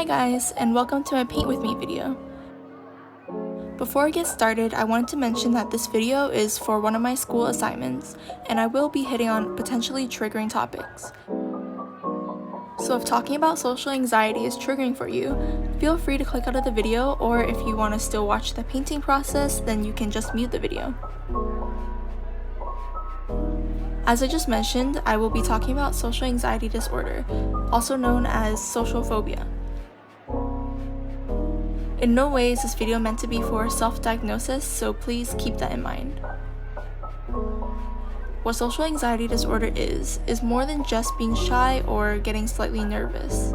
Hi guys, and welcome to my Paint With Me video. Before I get started, I wanted to mention that this video is for one of my school assignments, and I will be hitting on potentially triggering topics. So if talking about social anxiety is triggering for you, feel free to click out of the video, or if you want to still watch the painting process, then you can just mute the video. As I just mentioned, I will be talking about social anxiety disorder, also known as social phobia. In no way is this video meant to be for self-diagnosis, so please keep that in mind. What social anxiety disorder is more than just being shy or getting slightly nervous.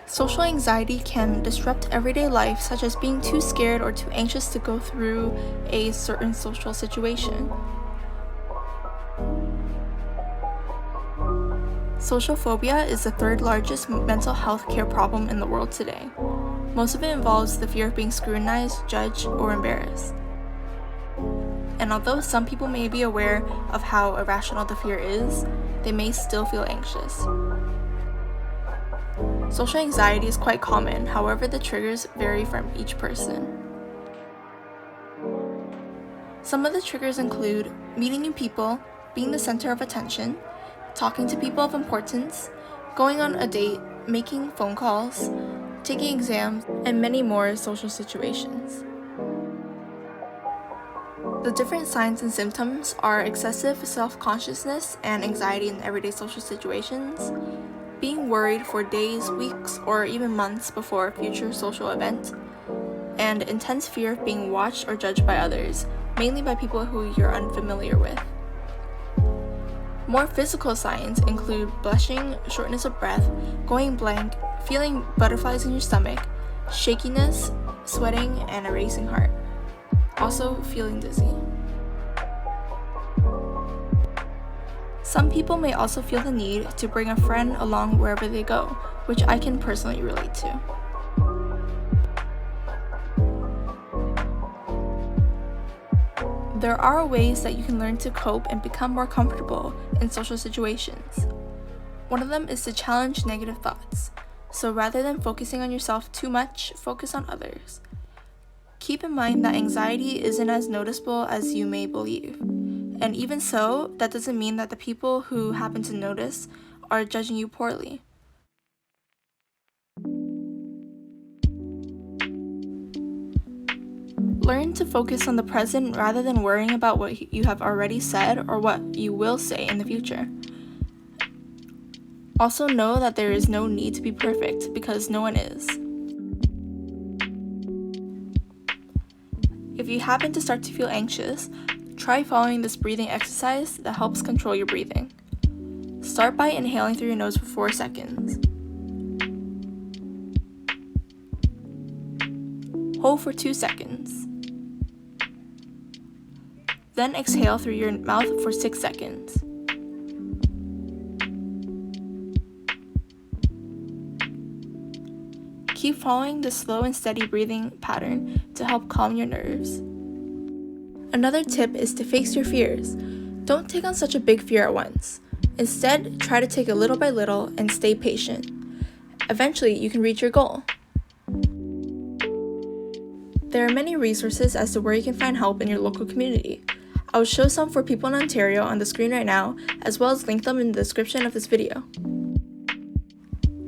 Social anxiety can disrupt everyday life, such as being too scared or too anxious to go through a certain social situation. Social phobia is the third largest mental health care problem in the world today. Most of it involves the fear of being scrutinized, judged, or embarrassed. And although some people may be aware of how irrational the fear is, they may still feel anxious. Social anxiety is quite common, however the triggers vary from each person. Some of the triggers include meeting new people, being the center of attention, talking to people of importance, going on a date, making phone calls, taking exams, and many more social situations. The different signs and symptoms are excessive self-consciousness and anxiety in everyday social situations, being worried for days, weeks, or even months before a future social event, and intense fear of being watched or judged by others, mainly by people who you're unfamiliar with. More physical signs include blushing, shortness of breath, going blank, feeling butterflies in your stomach, shakiness, sweating, and a racing heart. Also, feeling dizzy. Some people may also feel the need to bring a friend along wherever they go, which I can personally relate to. There are ways that you can learn to cope and become more comfortable in social situations. One of them is to challenge negative thoughts. So rather than focusing on yourself too much, focus on others. Keep in mind that anxiety isn't as noticeable as you may believe. And even so, that doesn't mean that the people who happen to notice are judging you poorly. Learn to focus on the present rather than worrying about what you have already said or what you will say in the future. Also know that there is no need to be perfect because no one is. If you happen to start to feel anxious, try following this breathing exercise that helps control your breathing. Start by inhaling through your nose for 4 seconds. Hold for 2 seconds. Then exhale through your mouth for 6 seconds. Keep following the slow and steady breathing pattern to help calm your nerves. Another tip is to face your fears. Don't take on such a big fear at once. Instead, try to take it little by little and stay patient. Eventually, you can reach your goal. There are many resources as to where you can find help in your local community. I will show some for people in Ontario on the screen right now, as well as link them in the description of this video.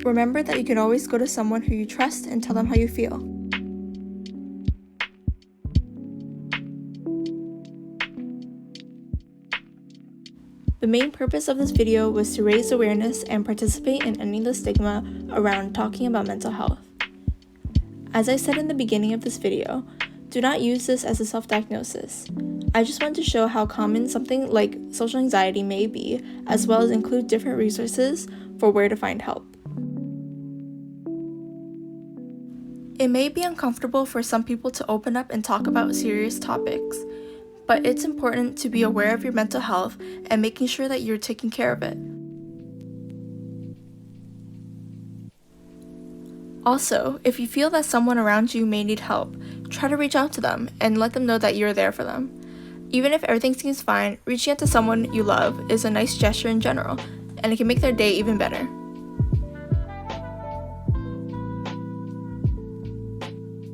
Remember that you can always go to someone who you trust and tell them how you feel. The main purpose of this video was to raise awareness and participate in ending the stigma around talking about mental health. As I said in the beginning of this video, do not use this as a self-diagnosis. I just want to show how common something like social anxiety may be, as well as include different resources for where to find help. It may be uncomfortable for some people to open up and talk about serious topics, but it's important to be aware of your mental health and making sure that you're taking care of it. Also, if you feel that someone around you may need help, try to reach out to them and let them know that you're there for them. Even if everything seems fine, reaching out to someone you love is a nice gesture in general, and it can make their day even better.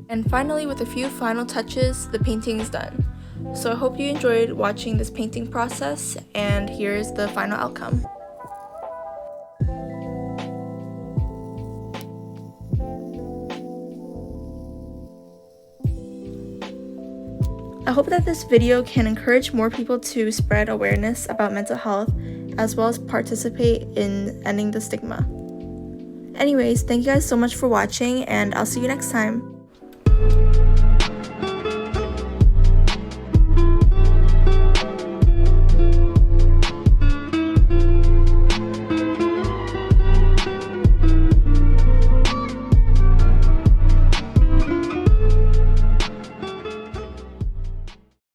And finally, with a few final touches, the painting is done. So I hope you enjoyed watching this painting process, and here's the final outcome. I hope that this video can encourage more people to spread awareness about mental health, as well as participate in ending the stigma. Anyways, thank you guys so much for watching, and I'll see you next time.